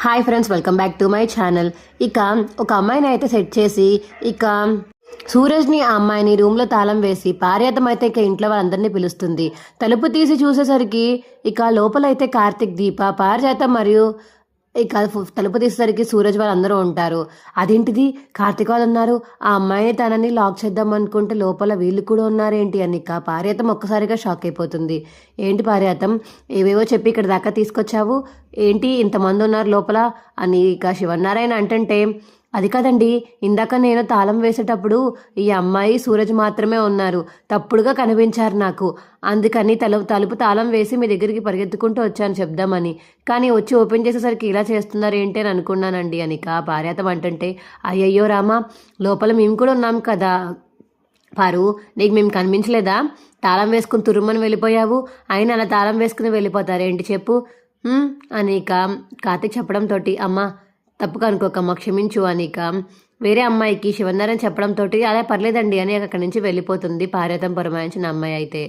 Hi friends, welcome back to my channel. ఇక ఒక అమ్మాయిని అయితే సెట్ చేసి ఇక సూరజ్ని ఆ అమ్మాయిని రూమ్లో తాళం వేసి పార్యాతం అయితే ఇక ఇంట్లో వాళ్ళందరినీ పిలుస్తుంది. తలుపు తీసి చూసేసరికి ఇక లోపలైతే కార్తిక్, దీప, పారిజాతం మరియు ఇక తలుపు తీసేసరికి సూరజ్ వాళ్ళందరూ ఉంటారు. అదేంటిది, కార్తిక్ వాళ్ళు ఉన్నారు, ఆ అమ్మాయిని తనని లాక్ చేద్దాం అనుకుంటే లోపల వీళ్ళు కూడా ఉన్నారేంటి అని ఇక పార్యాతం ఒక్కసారిగా షాక్ అయిపోతుంది. ఏంటి పార్యాతం, ఏవేవో చెప్పి ఇక్కడ దాకా తీసుకొచ్చావు, ఏంటి ఇంతమంది ఉన్నారు లోపల అని ఇక శివనారాయణ అంటుంటే, అది కదండి, ఇందాక నేను తాళం వేసేటప్పుడు ఈ అమ్మాయి సూరజ్ మాత్రమే ఉన్నారు, తప్పుడుగా కనిపించారు నాకు, అందుకని తలుపు తాళం వేసి మీ దగ్గరికి పరిగెత్తుకుంటూ వచ్చాను చెప్దామని, కానీ వచ్చి ఓపెన్ చేసేసరికి ఇలా చేస్తున్నారు ఏంటి అని అనుకున్నానండి అని పార్యాతం అంటుంటే, అయ్యయ్యో రామా, లోపల మేము కూడా ఉన్నాం కదా పారు, నీకు మేము కనిపించలేదా, తాళం వేసుకుని తురుమని వెళ్ళిపోయావు, అయినా అలా తాళం వేసుకుని వెళ్ళిపోతారేంటి చెప్పు అని కార్తీక్ చెప్పడంతో, అమ్మ తప్పుగా అనుకోకమ్మ క్షమించు అనిక వేరే అమ్మాయికి శివనారాయణ చెప్పడంతో అలా పర్లేదండి అని అక్కడి నుంచి వెళ్ళిపోతుంది పార్యాతం పురమాయించిన అమ్మాయి అయితే.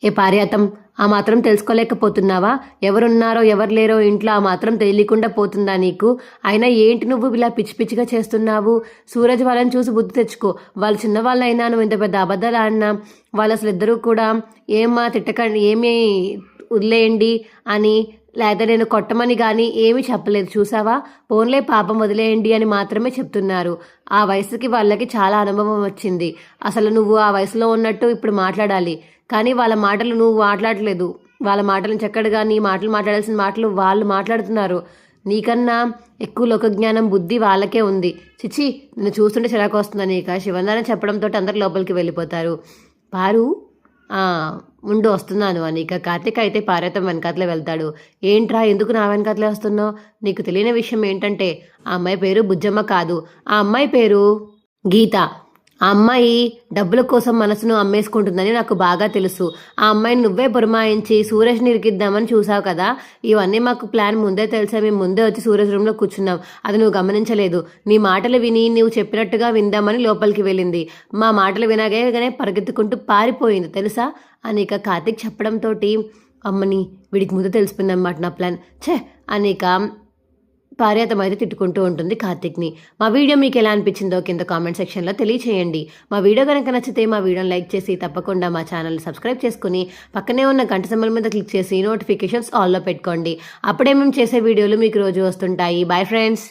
ఏ పార్యాతం, ఆ మాత్రం తెలుసుకోలేకపోతున్నావా, ఎవరున్నారో ఎవరు లేరో ఇంట్లో ఆ మాత్రం తెలియకుండా పోతుందా నీకు, అయినా ఏంటి నువ్వు ఇలా పిచ్చి పిచ్చిగా చేస్తున్నావు, సూరజ్ వాళ్ళని చూసి బుద్ధి తెచ్చుకో, వాళ్ళు చిన్నవాళ్ళైనా నువ్వు ఇంత పెద్ద అబద్ధాలు ఆడినా వాళ్ళు అసలు ఇద్దరూ కూడా ఏమా తిట్టకండి, ఏమీ వదిలేయండి అని, లేదా నేను కొట్టమని కానీ ఏమీ చెప్పలేదు చూసావా, పోన్లే పాపం వదిలేయండి అని మాత్రమే చెప్తున్నారు. ఆ వయసుకి వాళ్ళకి చాలా అనుభవం వచ్చింది, అసలు నువ్వు ఆ వయసులో ఉన్నట్టు ఇప్పుడు మాట్లాడాలి, కానీ వాళ్ళ మాటలు నువ్వు మాట్లాడలేదు, వాళ్ళ మాటలను చక్కడగా నీ మాటలు మాట్లాడాల్సిన మాటలు వాళ్ళు మాట్లాడుతున్నారు, నీకన్నా ఎక్కువ లోకజ్ఞానం బుద్ధి వాళ్ళకే ఉంది, చిచి నిన్ను చూస్తుంటే చిరాకు వస్తుందని ఇక శివనారాయణ చెప్పడంతో అందరు లోపలికి వెళ్ళిపోతారు. పారు ముందు వస్తున్నాను అని ఇక కార్తీక్ అయితే పార్యాతం వెనకాతలే వెళ్తాడు. ఏంట్రా ఎందుకు నా వెనకాతలే వస్తున్నావు, నీకు తెలియని విషయం ఏంటంటే ఆ అమ్మాయి పేరు బుజ్జమ్మ కాదు, ఆ అమ్మాయి పేరు గీత, ఆ అమ్మాయి డబ్బుల కోసం మనసును అమ్మేసుకుంటుందని నాకు బాగా తెలుసు, ఆ అమ్మాయిని నువ్వే పురమాయించి సూరజ్ని ఇరికిద్దామని చూసావు కదా, ఇవన్నీ మాకు ప్లాన్ ముందే తెలుసా, మేము ముందే వచ్చి సూరజ్ రూమ్లో కూర్చున్నాం, అది నువ్వు గమనించలేదు, నీ మాటలు విని నువ్వు చెప్పినట్టుగా విందామని లోపలికి వెళ్ళింది, మా మాటలు వినగానే పరిగెత్తుకుంటూ పారిపోయింది తెలుసా అని ఇక కార్తీక్ చెప్పడంతో, అమ్మని వీడికి ముందు తెలిసిపోయిందన్నమాట నా ప్లాన్ ఛే అని ఇక పార్యాతం అయితే తిట్టుకుంటూ ఉంటుంది కార్తిక్ని. మా వీడియో మీకు ఎలా అనిపించిందో కింద కామెంట్ సెక్షన్లో తెలియచేయండి. మా వీడియో కనుక నచ్చితే మా వీడియోని లైక్ చేసి తప్పకుండా మా ఛానల్ని సబ్స్క్రైబ్ చేసుకుని పక్కనే ఉన్న గంట సింబల్ మీద క్లిక్ చేసి నోటిఫికేషన్స్ ఆల్లో పెట్టుకోండి, అప్పుడే మేము చేసే వీడియోలు మీకు రోజు వస్తుంటాయి. Boy friends.